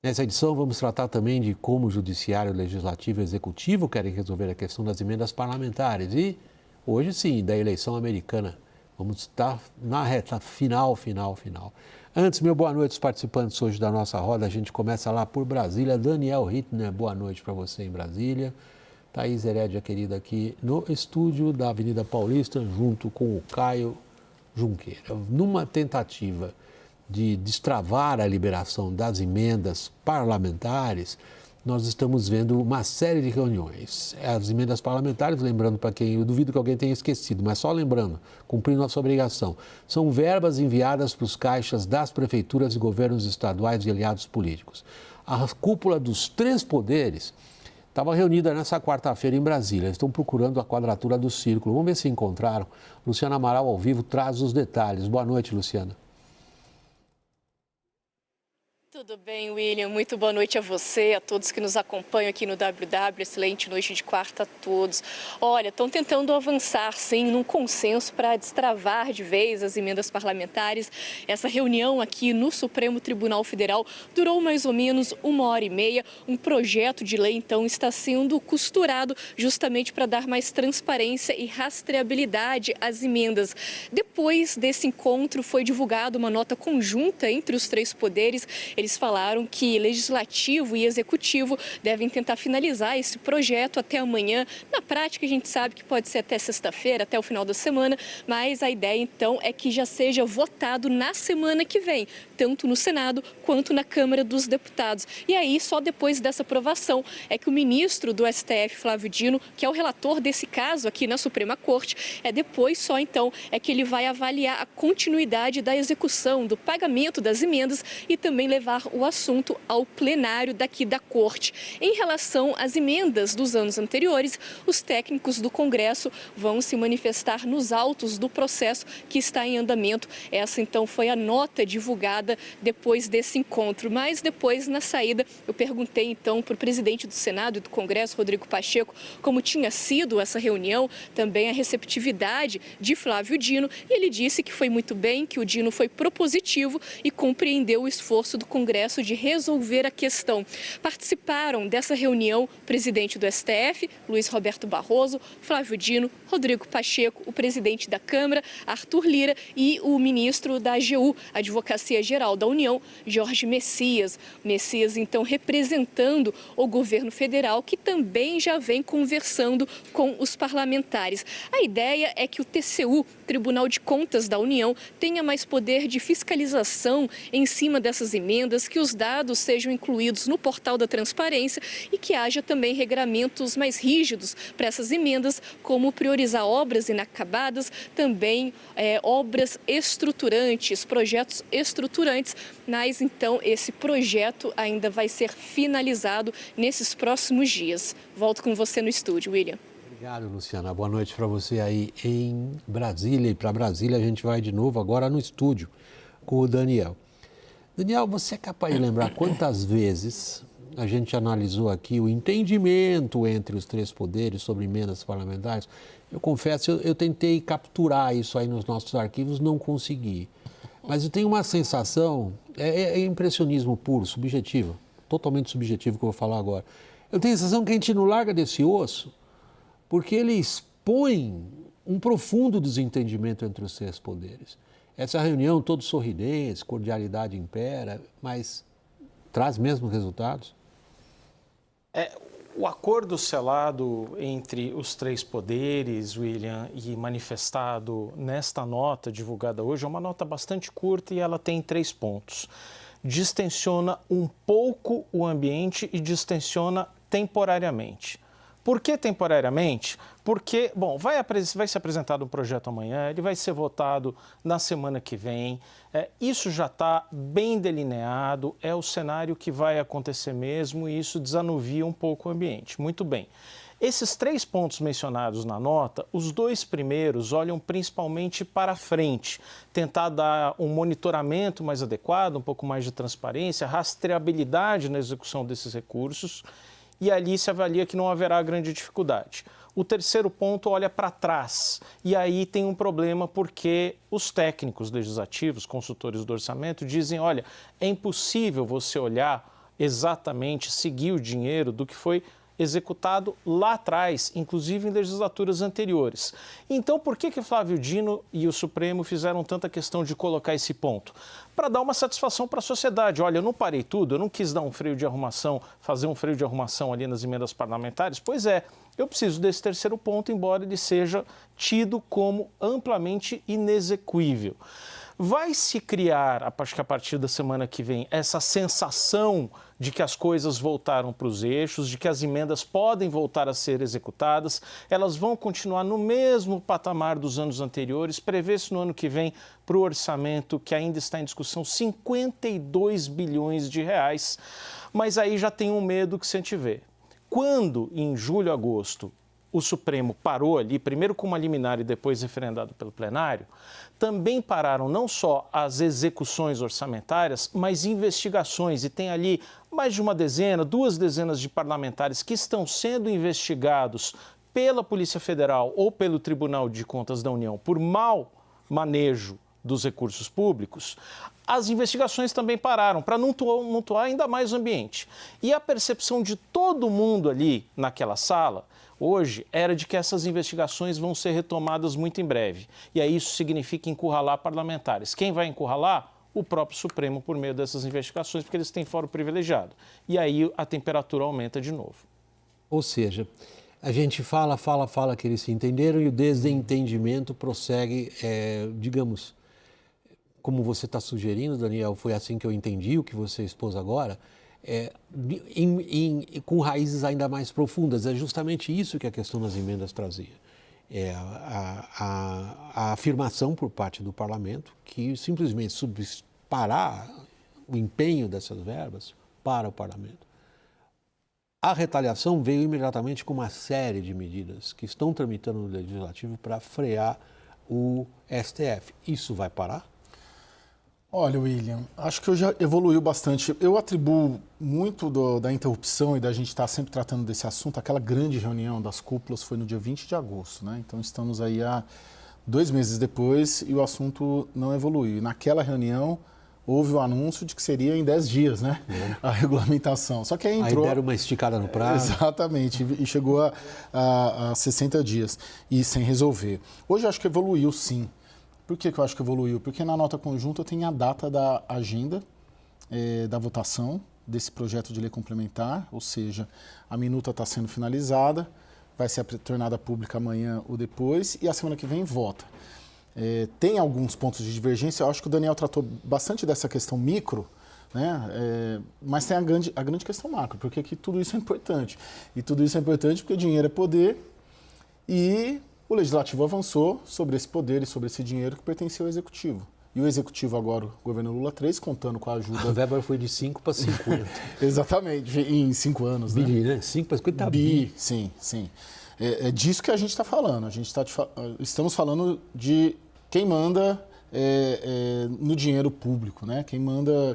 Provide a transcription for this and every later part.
Nessa edição, vamos tratar também de como o Judiciário, Legislativo e Executivo querem resolver a questão das emendas parlamentares. E hoje, sim, da eleição americana. Vamos estar na reta final. Antes, meu boa noite aos participantes hoje da nossa roda. A gente começa lá por Brasília. Daniel Hittner, boa noite para você em Brasília. Thaís Herédia, querida, aqui no estúdio da Avenida Paulista, junto com o Caio Junqueira. Numa tentativa de destravar a liberação das emendas parlamentares, nós estamos vendo uma série de reuniões. As emendas parlamentares, lembrando para quem, eu duvido que alguém tenha esquecido, mas só lembrando, cumprindo nossa obrigação, são verbas enviadas para os caixas das prefeituras e governos estaduais e aliados políticos. A cúpula dos três poderes estava reunida nessa quarta-feira em Brasília. Estão procurando a quadratura do círculo. Vamos ver se encontraram. Luciana Amaral, ao vivo, traz os detalhes. Boa noite, Luciana. Tudo bem, William? Muito boa noite a você, a todos que nos acompanham aqui no WW. Excelente noite de quarta a todos. Olha, estão tentando avançar, sim, num consenso para destravar de vez as emendas parlamentares. Essa reunião aqui no Supremo Tribunal Federal durou mais ou menos 1h30. Um projeto de lei, então, está sendo costurado justamente para dar mais transparência e rastreabilidade às emendas. Depois desse encontro, foi divulgada uma nota conjunta entre os três poderes. Eles falaram que Legislativo e Executivo devem tentar finalizar esse projeto até amanhã. Na prática, a gente sabe que pode ser até sexta-feira, até o final da semana, mas a ideia, então, é que já seja votado na semana que vem, tanto no Senado quanto na Câmara dos Deputados. E aí, só depois dessa aprovação, é que o ministro do STF, Flávio Dino, que é o relator desse caso aqui na Suprema Corte, depois só, então, é que ele vai avaliar a continuidade da execução, do pagamento das emendas e também levar o assunto ao plenário daqui da Corte. Em relação às emendas dos anos anteriores, os técnicos do Congresso vão se manifestar nos autos do processo que está em andamento. Essa, então, foi a nota divulgada depois desse encontro. Mas depois, na saída, eu perguntei, então, para o presidente do Senado e do Congresso, Rodrigo Pacheco, como tinha sido essa reunião, também a receptividade de Flávio Dino, e ele disse que foi muito bem, que o Dino foi propositivo e compreendeu o esforço do Congresso de resolver a questão. Participaram dessa reunião o presidente do STF, Luiz Roberto Barroso, Flávio Dino, Rodrigo Pacheco, o presidente da Câmara, Arthur Lira, e o ministro da AGU, Advocacia Geral da União, Jorge Messias. Messias, então, representando o governo federal, que também já vem conversando com os parlamentares. A ideia é que o TCU, Tribunal de Contas da União, tenha mais poder de fiscalização em cima dessas emendas, que os dados sejam incluídos no portal da transparência e que haja também regramentos mais rígidos para essas emendas, como priorizar obras inacabadas, também obras estruturantes, projetos estruturantes, mas então esse projeto ainda vai ser finalizado nesses próximos dias. Volto com você no estúdio, William. Obrigado, Luciana. Boa noite para você aí em Brasília. E para Brasília a gente vai de novo agora no estúdio com o Daniel. Daniel, você é capaz de lembrar quantas vezes a gente analisou aqui o entendimento entre os três poderes sobre emendas parlamentares? Eu confesso, eu tentei capturar isso aí nos nossos arquivos, não consegui. Mas eu tenho uma sensação, é impressionismo puro, subjetivo, totalmente subjetivo que eu vou falar agora. Eu tenho a sensação que a gente não larga desse osso porque ele expõe um profundo desentendimento entre os três poderes. Essa reunião, todos sorridentes, cordialidade impera, mas traz mesmo resultados? O acordo selado entre os três poderes, William, e manifestado nesta nota divulgada hoje, é uma nota bastante curta e ela tem 3 pontos. Distensiona um pouco o ambiente e distensiona temporariamente. Por que temporariamente? Porque, bom, vai ser apresentado um projeto amanhã, ele vai ser votado na semana que vem, isso já está bem delineado, é o cenário que vai acontecer mesmo e isso desanuvia um pouco o ambiente. Muito bem. Esses 3 pontos mencionados na nota, os 2 primeiros olham principalmente para frente, tentar dar um monitoramento mais adequado, um pouco mais de transparência, rastreabilidade na execução desses recursos, e ali se avalia que não haverá grande dificuldade. O terceiro ponto olha para trás, e aí tem um problema porque os técnicos legislativos, consultores do orçamento, dizem, olha, é impossível você olhar exatamente seguir o dinheiro do que foi executado lá atrás, inclusive em legislaturas anteriores. Então, por que Flávio Dino e o Supremo fizeram tanta questão de colocar esse ponto? Para dar uma satisfação para a sociedade. Olha, eu não parei tudo, eu não quis dar um freio de arrumação, fazer um freio de arrumação ali nas emendas parlamentares. Pois é, eu preciso desse terceiro ponto, embora ele seja tido como amplamente inexequível. Vai se criar, acho que a partir da semana que vem, essa sensação de que as coisas voltaram para os eixos, de que as emendas podem voltar a ser executadas, elas vão continuar no mesmo patamar dos anos anteriores, prevê-se no ano que vem para o orçamento, que ainda está em discussão, 52 bilhões de reais, mas aí já tem um medo que se a gente vê. Quando, em julho, agosto, o Supremo parou ali, primeiro com uma liminar e depois referendado pelo plenário, também pararam não só as execuções orçamentárias, mas investigações. E tem ali mais de uma dezena, 2 dezenas de parlamentares que estão sendo investigados pela Polícia Federal ou pelo Tribunal de Contas da União por mau manejo dos recursos públicos. As investigações também pararam para não tumultuar ainda mais o ambiente. E a percepção de todo mundo ali naquela sala hoje era de que essas investigações vão ser retomadas muito em breve. E aí isso significa encurralar parlamentares. Quem vai encurralar? O próprio Supremo por meio dessas investigações, porque eles têm fórum privilegiado. E aí a temperatura aumenta de novo. Ou seja, a gente fala que eles se entenderam e o desentendimento prossegue, digamos, como você está sugerindo, Daniel, foi assim que eu entendi o que você expôs agora, com raízes ainda mais profundas. É justamente isso que a questão das emendas trazia. A afirmação por parte do parlamento que simplesmente parar o empenho dessas verbas para o parlamento. A retaliação veio imediatamente com uma série de medidas que estão tramitando no Legislativo para frear o STF. Isso vai parar? Olha, William, acho que eu já evoluiu bastante. Eu atribuo muito da interrupção e da gente estar sempre tratando desse assunto. Aquela grande reunião das cúpulas foi no dia 20 de agosto, né? Então estamos aí há 2 meses depois e o assunto não evoluiu. Naquela reunião houve o anúncio de que seria em 10 dias, né? A regulamentação. Só que aí entrou... Aí deram uma esticada no prazo. Exatamente, e chegou a 60 dias e sem resolver. Hoje eu acho que evoluiu sim. Por que eu acho que evoluiu? Porque na nota conjunta tem a data da agenda da votação desse projeto de lei complementar, ou seja, a minuta está sendo finalizada, vai ser tornada pública amanhã ou depois e a semana que vem vota. Tem alguns pontos de divergência, eu acho que o Daniel tratou bastante dessa questão micro, né? Mas tem a grande questão macro, porque que tudo isso é importante. E tudo isso é importante porque dinheiro é poder e o Legislativo avançou sobre esse poder e sobre esse dinheiro que pertencia ao Executivo. E o Executivo agora, o governo Lula 3, contando com a ajuda... A verba foi de 5 para 50. Exatamente, em 5 anos. Bi, né? 5 para 50 bi. Sim. É disso que a gente está falando. Estamos falando de quem manda no dinheiro público, né?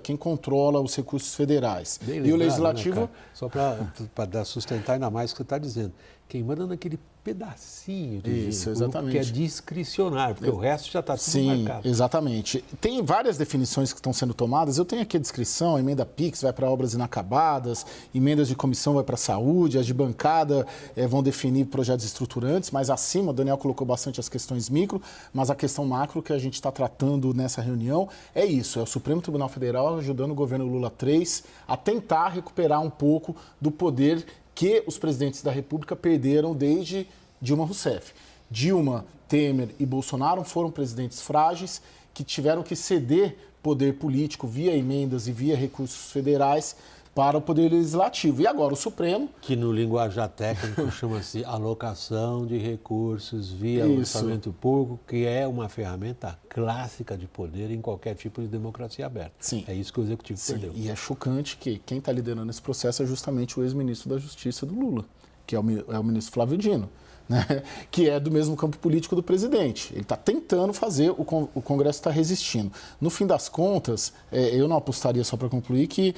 Quem controla os recursos federais. Bem e lembrado, o Legislativo... Né, só para sustentar ainda mais o que você está dizendo. Quem manda naquele pedacinho de Isso, dinheiro, exatamente. que é discricionário, porque o resto já está tudo marcado. Sim, exatamente. Tem várias definições que estão sendo tomadas. Eu tenho aqui a descrição, a emenda PIX vai para obras inacabadas, emendas de comissão vai para a saúde, as de bancada vão definir projetos estruturantes, mas acima, o Daniel colocou bastante as questões micro, mas a questão macro que a gente está tratando nessa reunião é isso, é o Supremo Tribunal Federal ajudando o governo Lula 3 a tentar recuperar um pouco do poder que os presidentes da República perderam desde Dilma Rousseff. Dilma, Temer e Bolsonaro foram presidentes frágeis que tiveram que ceder poder político via emendas e via recursos federais para o Poder Legislativo. E agora o Supremo... Que no linguajar técnico chama-se alocação de recursos via orçamento público, que é uma ferramenta clássica de poder em qualquer tipo de democracia aberta. Sim. É isso que o Executivo perdeu. E é chocante que quem está liderando esse processo é justamente o ex-ministro da Justiça do Lula, que é o ministro Flávio Dino, né? Que é do mesmo campo político do presidente. Ele está tentando fazer, o Congresso está resistindo. No fim das contas, eu não apostaria, só para concluir, que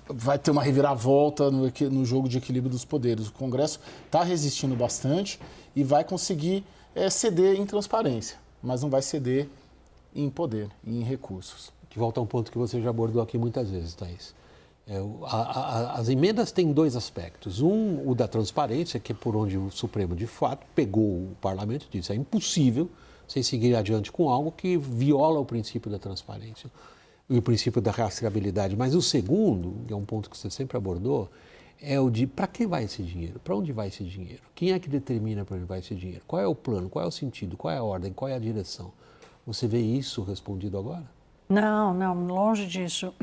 vai ter uma reviravolta no jogo de equilíbrio dos poderes. O Congresso está resistindo bastante e vai conseguir ceder em transparência, mas não vai ceder em poder, em recursos. Que volta a um ponto que você já abordou aqui muitas vezes, Thaís. As emendas têm dois aspectos. Um, o da transparência, que é por onde o Supremo, de fato, pegou o parlamento e disse: é impossível você seguir adiante com algo que viola o princípio da transparência e o princípio da rastreabilidade. Mas o segundo, que é um ponto que você sempre abordou, é o de para quem vai esse dinheiro? Para onde vai esse dinheiro? Quem é que determina para onde vai esse dinheiro? Qual é o plano? Qual é o sentido? Qual é a ordem? Qual é a direção? Você vê isso respondido agora? Não, longe disso.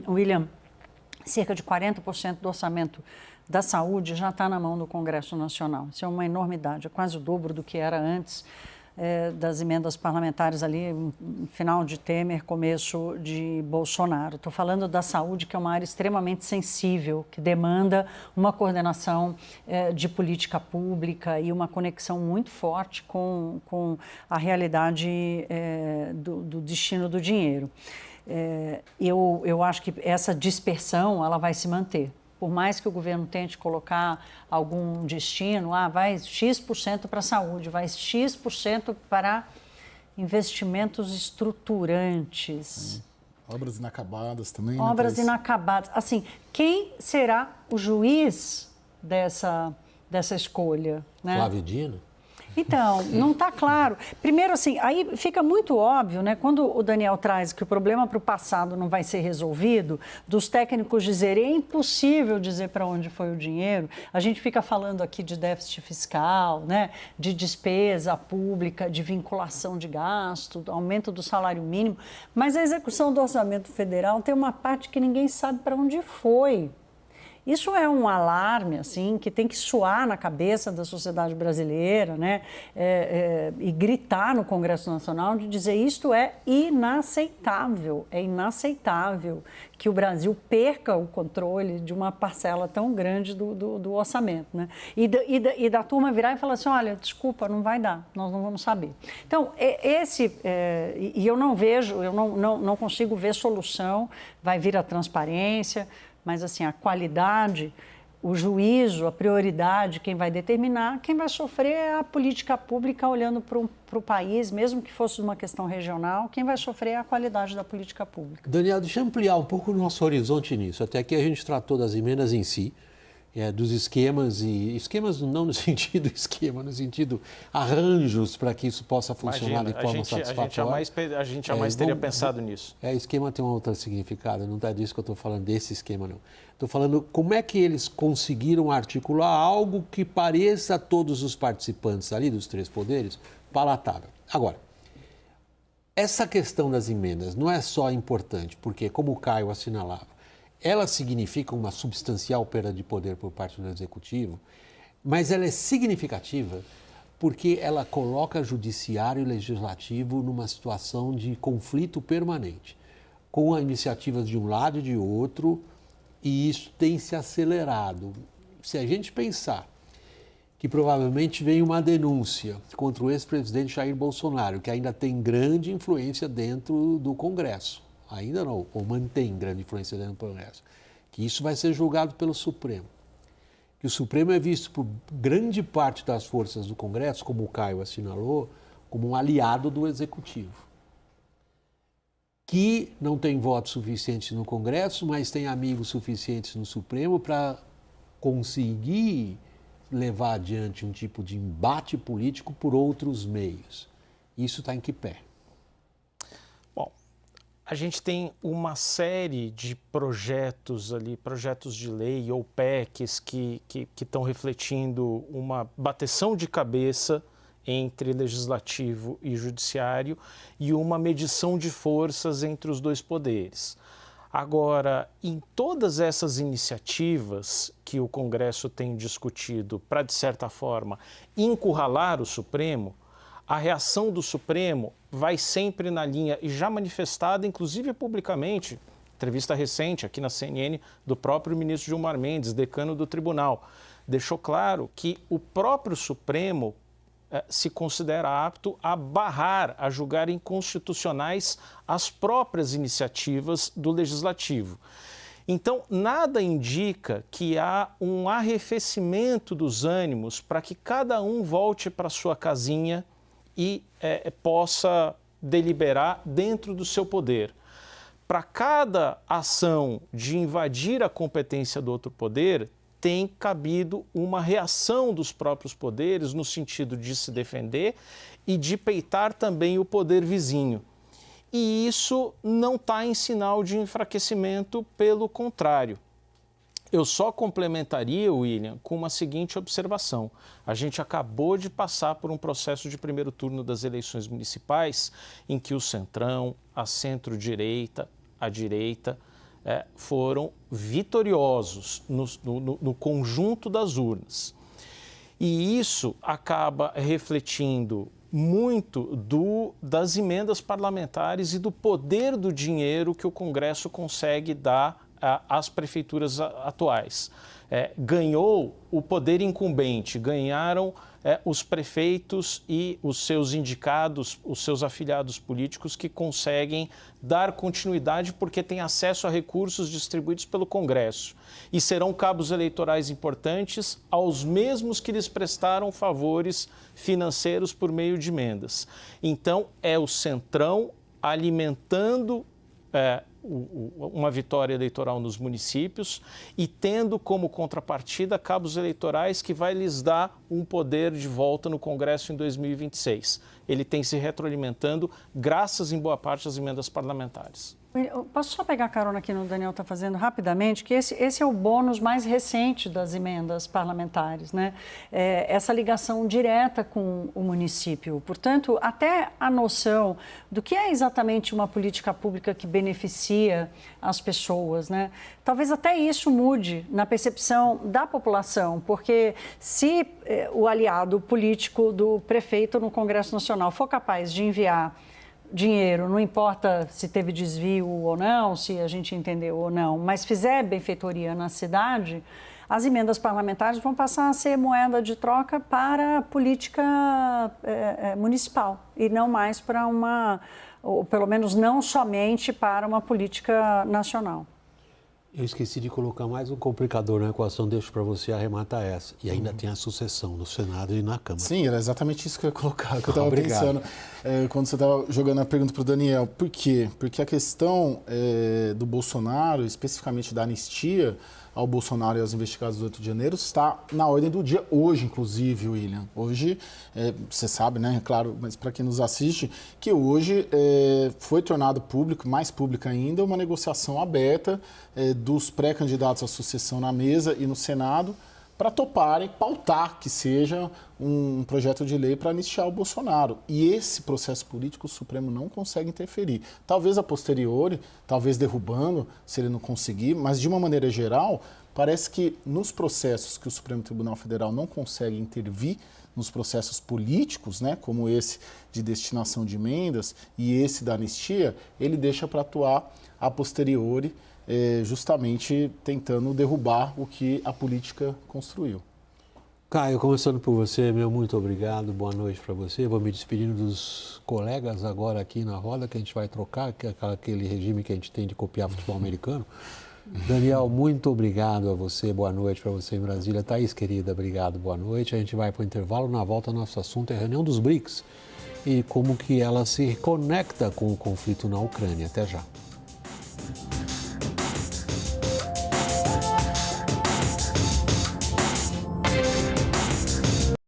William, cerca de 40% do orçamento da saúde já está na mão do Congresso Nacional. Isso é uma enormidade, é quase o dobro do que era antes das emendas parlamentares ali, final de Temer, começo de Bolsonaro. Estou falando da saúde, que é uma área extremamente sensível, que demanda uma coordenação de política pública e uma conexão muito forte com a realidade do destino do dinheiro. Eu acho que essa dispersão ela vai se manter. Por mais que o governo tente colocar algum destino, vai X% para a saúde, vai X% para investimentos estruturantes. Obras inacabadas também. Obras inacabadas. Assim, quem será o juiz dessa escolha? Né? Flávio Dino? Então, não está claro. Primeiro, assim, aí fica muito óbvio, né? Quando o Daniel traz que o problema para o passado não vai ser resolvido, dos técnicos dizerem é impossível dizer para onde foi o dinheiro, a gente fica falando aqui de déficit fiscal, né? De despesa pública, de vinculação de gasto, aumento do salário mínimo, mas a execução do orçamento federal tem uma parte que ninguém sabe para onde foi. Isso é um alarme, assim, que tem que soar na cabeça da sociedade brasileira, né? E gritar no Congresso Nacional de dizer isto é inaceitável que o Brasil perca o controle de uma parcela tão grande do orçamento, né? E da turma virar e falar assim, olha, desculpa, não vai dar, nós não vamos saber. Então, e eu não vejo, eu não consigo ver solução, vai vir a transparência, mas assim, a qualidade, o juízo, a prioridade, quem vai determinar, quem vai sofrer é a política pública olhando para o país, mesmo que fosse uma questão regional, quem vai sofrer é a qualidade da política pública. Daniel, deixa eu ampliar um pouco o nosso horizonte nisso. Até aqui a gente tratou das emendas em si, dos esquemas, e esquemas não no sentido esquema, no sentido arranjos para que isso possa funcionar de forma satisfatória. A gente jamais teria pensado nisso. Esquema tem um outro significado, não é disso que eu estou falando, desse esquema não. Estou falando como é que eles conseguiram articular algo que pareça a todos os participantes ali dos três poderes palatável. Agora, essa questão das emendas não é só importante, porque como o Caio assinalava, ela significa uma substancial perda de poder por parte do Executivo, mas ela é significativa porque ela coloca Judiciário e Legislativo numa situação de conflito permanente, com iniciativas de um lado e de outro, e isso tem se acelerado. Se a gente pensar que provavelmente vem uma denúncia contra o ex-presidente Jair Bolsonaro, que ainda tem grande influência dentro do Congresso, ainda não, ou mantém grande influência dentro do Congresso, que isso vai ser julgado pelo Supremo. Que o Supremo é visto por grande parte das forças do Congresso, como o Caio assinalou, como um aliado do Executivo. Que não tem votos suficientes no Congresso, mas tem amigos suficientes no Supremo para conseguir levar adiante um tipo de embate político por outros meios. Isso está em que pé? A gente tem uma série de projetos ali, projetos de lei ou PECs que estão refletindo uma bateção de cabeça entre legislativo e judiciário e uma medição de forças entre os dois poderes. Agora, em todas essas iniciativas que o Congresso tem discutido para, de certa forma, encurralar o Supremo, a reação do Supremo vai sempre na linha, e já manifestada, inclusive publicamente, entrevista recente aqui na CNN do próprio ministro Gilmar Mendes, decano do tribunal, deixou claro que o próprio Supremo se considera apto a barrar, a julgar inconstitucionais as próprias iniciativas do Legislativo. Então, nada indica que há um arrefecimento dos ânimos para que cada um volte para sua casinha e possa deliberar dentro do seu poder. para cada ação de invadir a competência do outro poder, tem cabido uma reação dos próprios poderes no sentido de se defender e de peitar também o poder vizinho. E isso não está em sinal de enfraquecimento, pelo contrário. Eu só complementaria, William, com uma seguinte observação. A gente acabou de passar por um processo de primeiro turno das eleições municipais em que o centrão, a centro-direita, a direita, foram vitoriosos no conjunto das urnas. E isso acaba refletindo muito das emendas parlamentares e do poder do dinheiro que o Congresso consegue dar às prefeituras atuais. Ganhou o poder incumbente, ganharam os prefeitos e os seus indicados, os seus afiliados políticos que conseguem dar continuidade porque têm acesso a recursos distribuídos pelo Congresso e serão cabos eleitorais importantes aos mesmos que lhes prestaram favores financeiros por meio de emendas. Então, é o centrão alimentando uma vitória eleitoral nos municípios e tendo como contrapartida cabos eleitorais que vai lhes dar um poder de volta no Congresso em 2026. Ele tem se retroalimentando graças, em boa parte, às emendas parlamentares. Eu posso só pegar carona aqui no Daniel está fazendo rapidamente, que esse é o bônus mais recente das emendas parlamentares, né? Essa ligação direta com o município. Portanto, até a noção do que é exatamente uma política pública que beneficia as pessoas, né? Talvez até isso mude na percepção da população, porque se o aliado político do prefeito no Congresso Nacional for capaz de enviar dinheiro, não importa se teve desvio ou não, se a gente entendeu ou não, mas fizer benfeitoria na cidade, as emendas parlamentares vão passar a ser moeda de troca para a política municipal e não mais para ou pelo menos não somente para uma política nacional. Eu esqueci de colocar mais um complicador na equação, deixo para você arrematar essa. E ainda tem a sucessão no Senado e na Câmara. Sim, era exatamente isso que eu ia colocar, que eu estava pensando quando você estava jogando a pergunta para o Daniel. Por quê? Porque a questão do Bolsonaro, especificamente da anistia ao Bolsonaro e aos investigados do 8 de janeiro, está na ordem do dia hoje, inclusive, William. Hoje, você sabe, né, claro, mas para quem nos assiste, que hoje foi tornado público, mais pública ainda, uma negociação aberta dos pré-candidatos à sucessão na mesa e no Senado para toparem, pautar que seja um projeto de lei para anistiar o Bolsonaro. E esse processo político o Supremo não consegue interferir. Talvez a posteriori, talvez derrubando, se ele não conseguir, mas de uma maneira geral, parece que nos processos que o Supremo Tribunal Federal não consegue intervir, nos processos políticos, né, como esse de destinação de emendas e esse da anistia, ele deixa para atuar a posteriori, justamente tentando derrubar o que a política construiu. Caio, começando por você, meu muito obrigado, boa noite para você. Vou me despedindo dos colegas agora aqui na roda, que a gente vai trocar, que é aquele regime que a gente tem de copiar futebol americano. Daniel, muito obrigado a você, boa noite para você em Brasília. Thaís, querida, obrigado, boa noite. A gente vai para o intervalo, na volta nosso assunto é a reunião dos BRICS e como que ela se conecta com o conflito na Ucrânia. Até já.